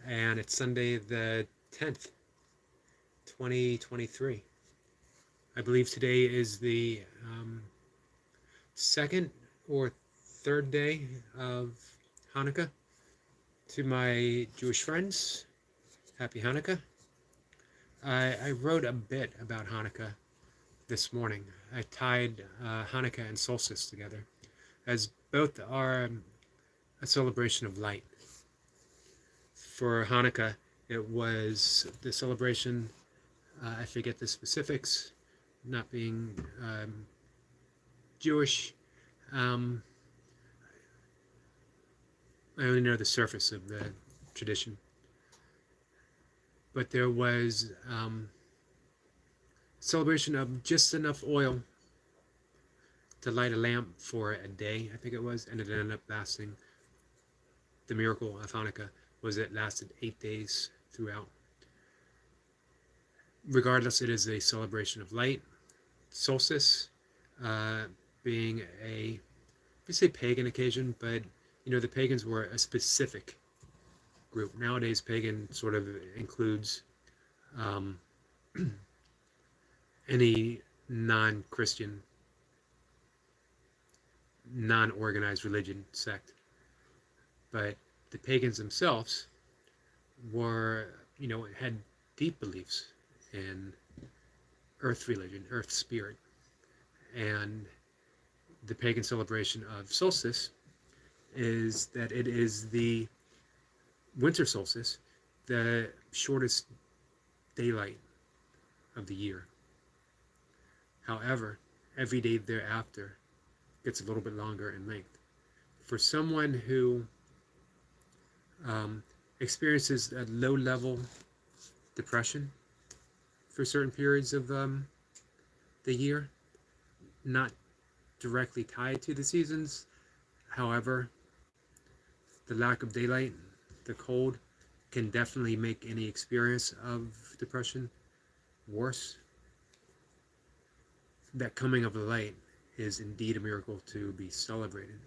and it's Sunday the 10th, 2023. I believe today is the second or third day of Hanukkah. To my Jewish friends, happy Hanukkah. I wrote a bit about Hanukkah this morning. I tied Hanukkah and solstice together, as both are a celebration of light. For Hanukkah, it was the celebration, I forget the specifics, not being Jewish. Um, I only know the surface of the tradition. But there was celebration of just enough oil to light a lamp for a day, I think it was, and it ended up lasting. The miracle of Hanukkah was it lasted 8 days throughout. Regardless, it is a celebration of light. Solstice being a, I say pagan occasion, but the pagans were a specific group. Nowadays, pagan sort of includes any non-Christian, non-organized religion sect. But the pagans themselves were, had deep beliefs in earth religion, earth spirit. And the pagan celebration of solstice is that it is the winter solstice, the shortest daylight of the year. However, every day thereafter gets a little bit longer in length. For someone who experiences a low-level depression for certain periods of the year, not directly tied to the seasons, however, the lack of daylight, the cold, can definitely make any experience of depression worse. That coming of the light is indeed a miracle to be celebrated.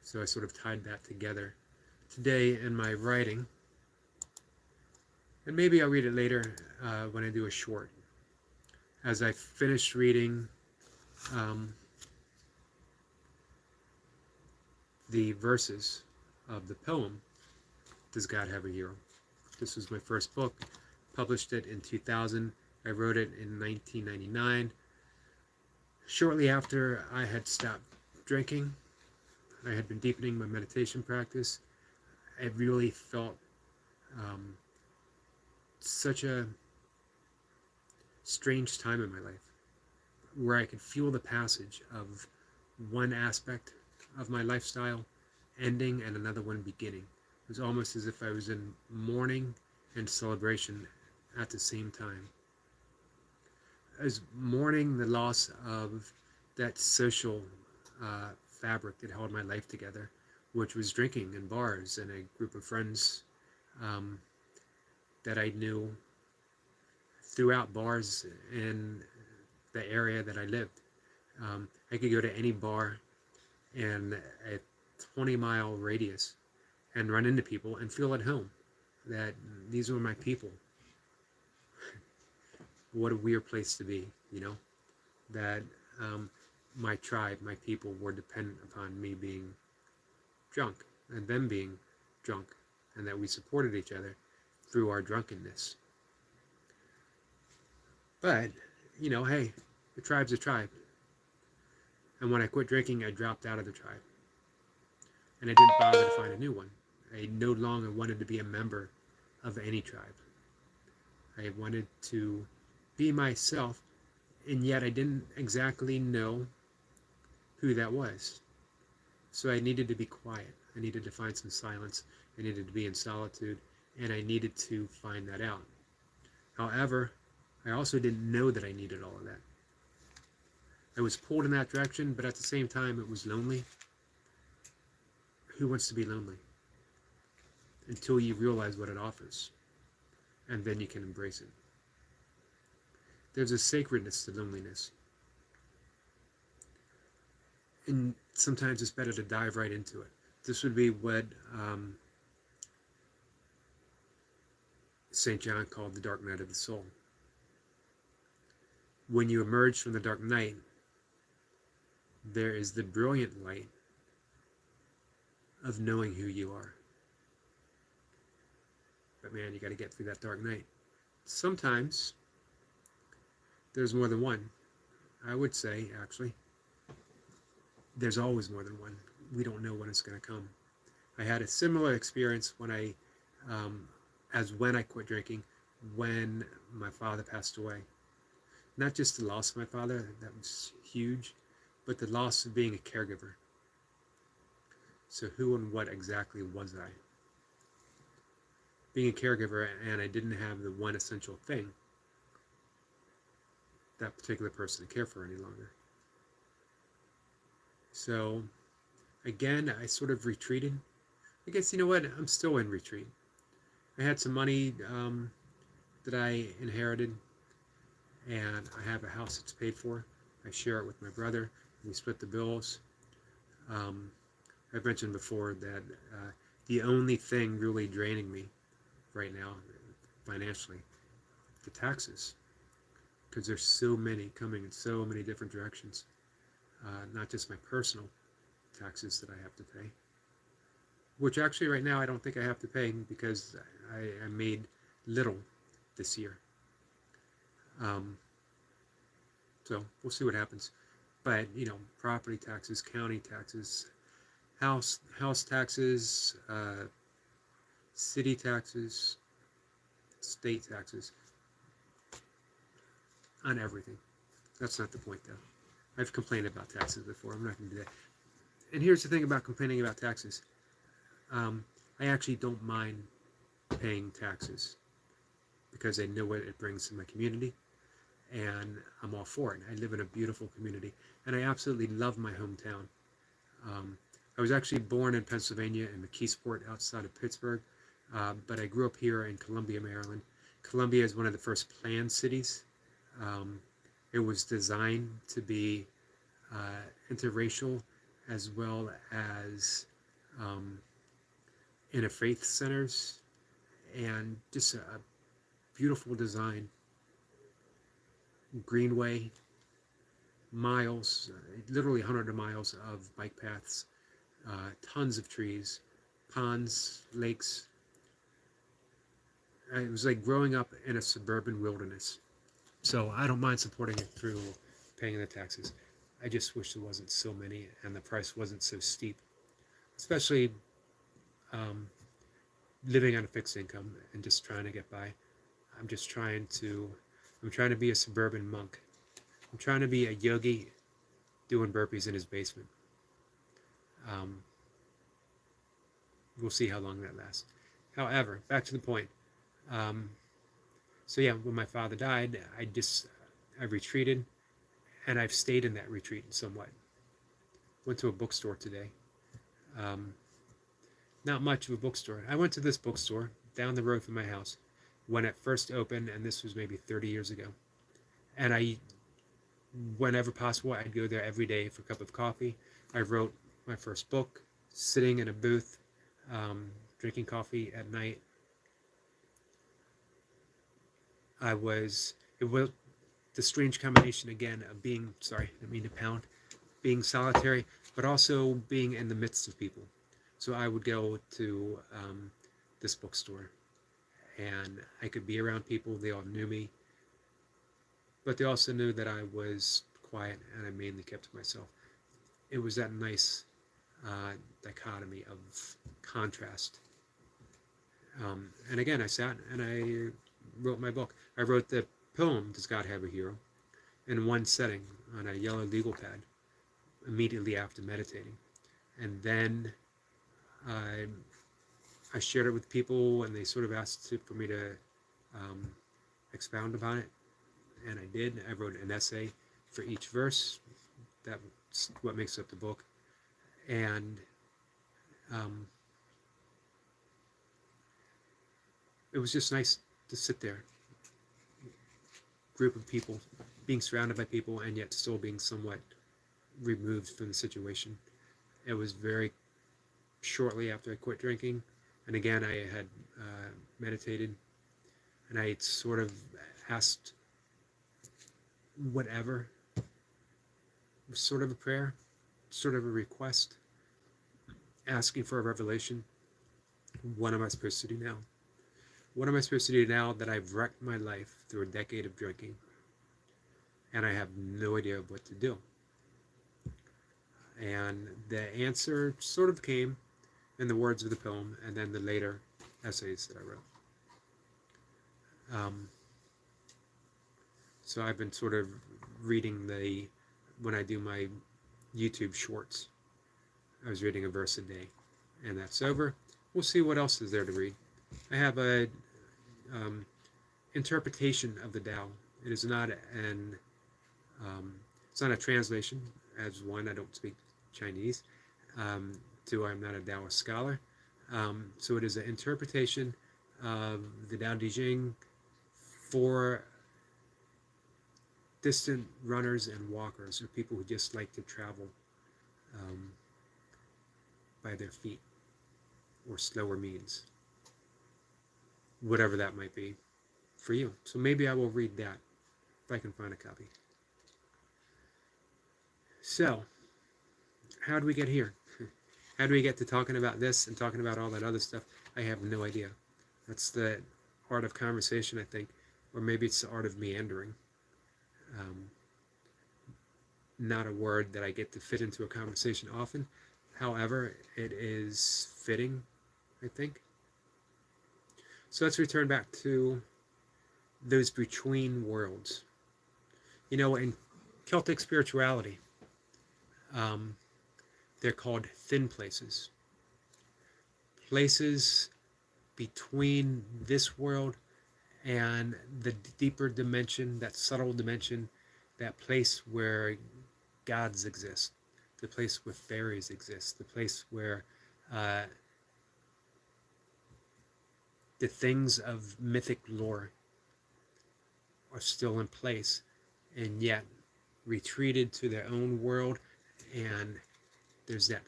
So I sort of tied that together today in my writing. And maybe I'll read it later when I do a short. As I finished reading the verses of the poem, Does God Have a Hero? This was my first book. Published it in 2000. I wrote it in 1999. Shortly after I had stopped drinking, I had been deepening my meditation practice. I really felt such a strange time in my life where I could feel the passage of one aspect of my lifestyle ending and another one beginning. It was almost as if I was in mourning and celebration at the same time. I was mourning the loss of that social fabric that held my life together, which was drinking in bars and a group of friends that I knew throughout bars in the area that I lived. I could go to any bar in a 20-mile radius and run into people and feel at home, that these were my people. What a weird place to be, that my tribe, my people were dependent upon me being drunk and them being drunk, and that we supported each other through our drunkenness. But, hey, the tribe's a tribe. And when I quit drinking, I dropped out of the tribe. And I didn't bother to find a new one. I no longer wanted to be a member of any tribe. I wanted to be myself, and yet I didn't exactly know who that was. So I needed to be quiet. I needed to find some silence. I needed to be in solitude, and I needed to find that out. However, I also didn't know that I needed all of that. I was pulled in that direction, but at the same time, it was lonely. Who wants to be lonely? Until you realize what it offers, and then you can embrace it. There's a sacredness to loneliness. And sometimes it's better to dive right into it. This would be what St. John called the dark night of the soul. When you emerge from the dark night, there is the brilliant light of knowing who you are. But man, you got to get through that dark night. Sometimes there's more than one. I would say, actually, there's always more than one. We don't know when it's going to come. I had a similar experience when I quit drinking, when my father passed away. Not just the loss of my father, that was huge, but the loss of being a caregiver. So who and what exactly was I? Being a caregiver, and I didn't have the one essential thing that particular person to care for any longer. So again, I sort of retreated. I guess, you know what, I'm still in retreat. I had some money that I inherited, and I have a house that's paid for. I share it with my brother. We split the bills. I've mentioned before that the only thing really draining me right now, financially, the taxes, because there's so many coming in so many different directions. Not just my personal taxes that I have to pay, which actually right now I don't think I have to pay because I made little this year. So we'll see what happens. But, you know, property taxes, county taxes, house taxes, city taxes, state taxes, on everything. That's not the point, though. I've complained about taxes before. I'm not going to do that. And here's the thing about complaining about taxes. I actually don't mind paying taxes because I know what it brings to my community, and I'm all for it. I live in a beautiful community, and I absolutely love my hometown. I was actually born in Pennsylvania in McKeesport outside of Pittsburgh, but I grew up here in Columbia, Maryland. Columbia is one of the first planned cities. It was designed to be interracial as well as interfaith centers, and just a beautiful design. Greenway, miles, literally hundreds of miles of bike paths, tons of trees, ponds, lakes. It was like growing up in a suburban wilderness. So I don't mind supporting it through paying the taxes. I just wish there wasn't so many and the price wasn't so steep, especially living on a fixed income and just trying to get by. I'm trying to be a suburban monk. I'm trying to be a yogi doing burpees in his basement. We'll see how long that lasts. However, back to the point. So yeah, when my father died, I retreated, and I've stayed in that retreat somewhat. Went to a bookstore today. Not much of a bookstore. I went to this bookstore down the road from my house when it first opened, and this was maybe 30 years ago. And whenever possible, I'd go there every day for a cup of coffee. I wrote my first book, sitting in a booth, drinking coffee at night. It was the strange combination again of being, sorry, I didn't mean to pound, being solitary, but also being in the midst of people. So I would go to this bookstore, and I could be around people. They all knew me, but they also knew that I was quiet and I mainly kept to myself. It was that nice dichotomy of contrast. And again, I sat and I wrote my book. I wrote the poem, Does God Have a Hero, in one setting on a yellow legal pad immediately after meditating. And then I shared it with people, and they sort of asked for me to expound upon it, and I did. I wrote an essay for each verse. That's what makes up the book. And it was just nice to sit there, group of people, being surrounded by people, and yet still being somewhat removed from the situation. It was very shortly after I quit drinking, and again I had meditated, and I sort of asked whatever, sort of a prayer, sort of a request, asking for a revelation. What am I supposed to do now? What am I supposed to do now that I've wrecked my life through a decade of drinking and I have no idea what to do? And the answer sort of came in the words of the poem and then the later essays that I wrote. So I've been sort of reading when I do my YouTube shorts, I was reading a verse a day, and that's over. We'll see what else is there to read. I have a interpretation of the Tao. It is not it's not a translation. As one, I don't speak Chinese. Two, I'm not a Taoist scholar. So it is an interpretation of the Tao Te Ching for distant runners and walkers, or people who just like to travel by their feet or slower means, whatever that might be for you. So maybe I will read that if I can find a copy. So, how do we get here? How do we get to talking about this and talking about all that other stuff? I have no idea. That's the art of conversation, I think, or maybe it's the art of meandering. Not a word that I get to fit into a conversation often. However, it is fitting, I think. So let's return back to those between worlds. You know, in Celtic spirituality, they're called thin places. Places between this world and the deeper dimension, that subtle dimension, that place where gods exist, the place where fairies exist, the place where the things of mythic lore are still in place, and yet retreated to their own world, and there's that,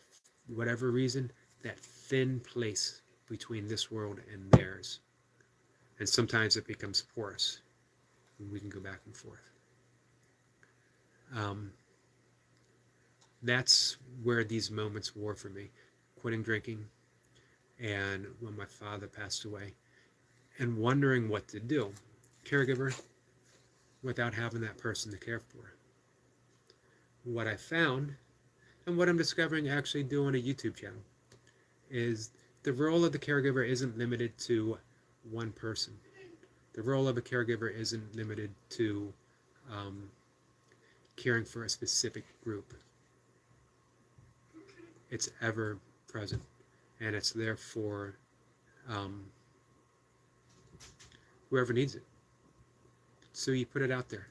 whatever reason, that thin place between this world and theirs. And sometimes it becomes porous, and we can go back and forth. That's where these moments were for me. Quitting drinking, and when my father passed away, and wondering what to do. Caregiver, without having that person to care for. What I found, and what I'm discovering actually doing a YouTube channel, is the role of the caregiver isn't limited to one person. The role of a caregiver isn't limited to caring for a specific group. It's ever present, and it's there for whoever needs it. So you put it out there.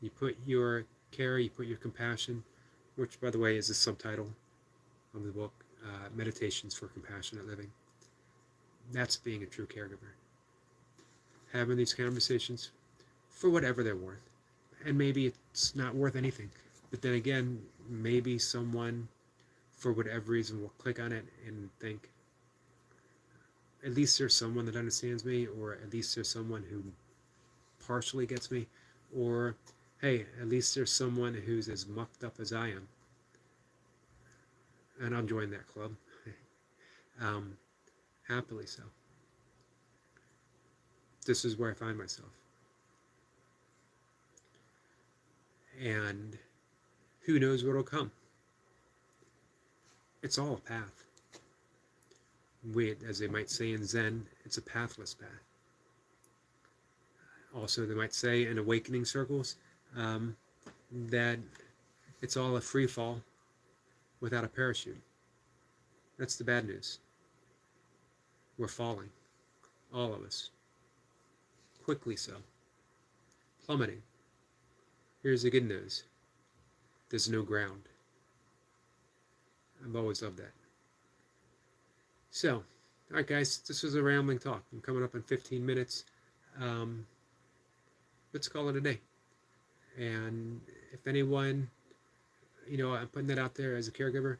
You put your care, you put your compassion, which, by the way, is the subtitle of the book, Meditations for Compassionate Living. That's being a true caregiver. Having these conversations for whatever they're worth. And maybe it's not worth anything. But then again, maybe someone, for whatever reason, will click on it and think, at least there's someone that understands me, or at least there's someone who partially gets me, or hey, at least there's someone who's as mucked up as I am. And I'll join that club. Happily so. This is where I find myself. And who knows what will come? It's all a path. As they might say in Zen, it's a pathless path. Also, they might say in awakening circles that it's all a free fall without a parachute. That's the bad news. We're falling, all of us, quickly so, plummeting. Here's the good news. There's no ground. I've always loved that. So, all right, guys, this was a rambling talk. I'm coming up in 15 minutes. Let's call it a day. And if anyone, I'm putting that out there as a caregiver,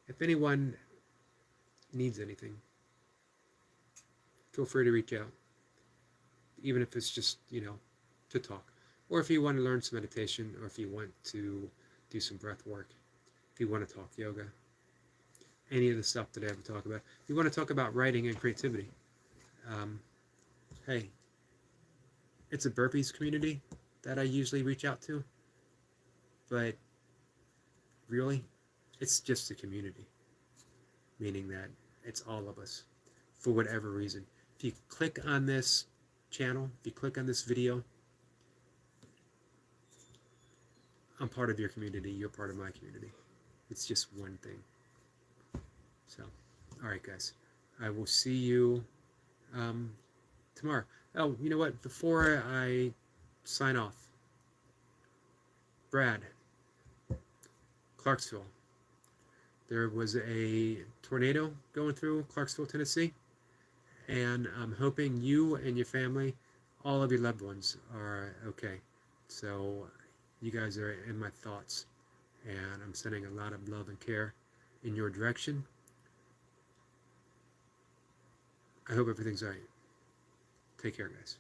if anyone needs anything, feel free to reach out. even if it's just, to talk. Or if you want to learn some meditation, or if you want to do some breath work, if you want to talk yoga, any of the stuff that I ever talk about. If you want to talk about writing and creativity, hey, it's a burpees community that I usually reach out to, but really, it's just a community, meaning that it's all of us, for whatever reason. If you click on this channel, if you click on this video, I'm part of your community, you're part of my community. It's just one thing. So, all right, guys, I will see you tomorrow. Oh, you know what? Before I sign off, Brad, Clarksville. There was a tornado going through Clarksville, Tennessee, and I'm hoping you and your family, all of your loved ones, are okay. So you guys are in my thoughts, and I'm sending a lot of love and care in your direction. I hope everything's all right. Take care, guys.